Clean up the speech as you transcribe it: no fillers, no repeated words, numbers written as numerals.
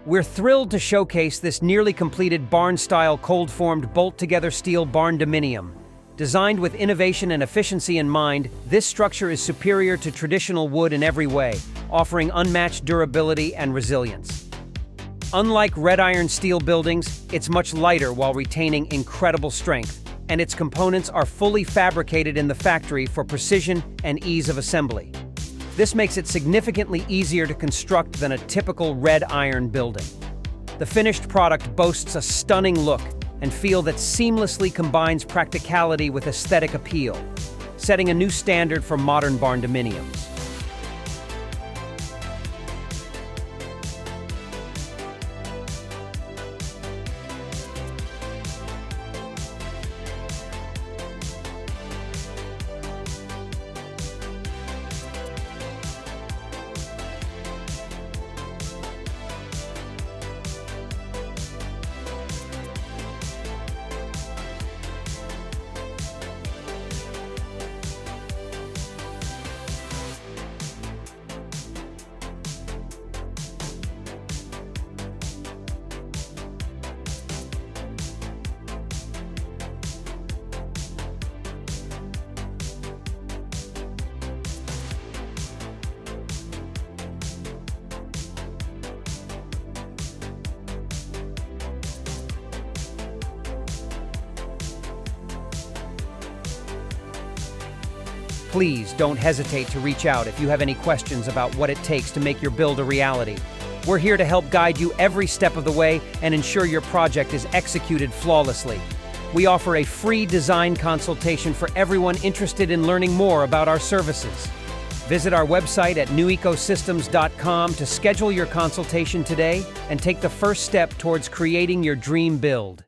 We're thrilled to showcase this nearly completed barn-style cold-formed bolt-together steel Barndominium. Designed with innovation and efficiency in mind, this structure is superior to traditional wood in every way, offering unmatched durability and resilience. Unlike red iron steel buildings, it's much lighter while retaining incredible strength, and its components are fully fabricated in the factory for precision and ease of assembly. This makes it significantly easier to construct than a typical red iron building. The finished product boasts a stunning look and feel that seamlessly combines practicality with aesthetic appeal, setting a new standard for modern barndominiums. Please don't hesitate to reach out if you have any questions about what it takes to make your build a reality. We're here to help guide you every step of the way and ensure your project is executed flawlessly. We offer a free design consultation for everyone interested in learning more about our services. Visit our website at newecosystems.com to schedule your consultation today and take the first step towards creating your dream build.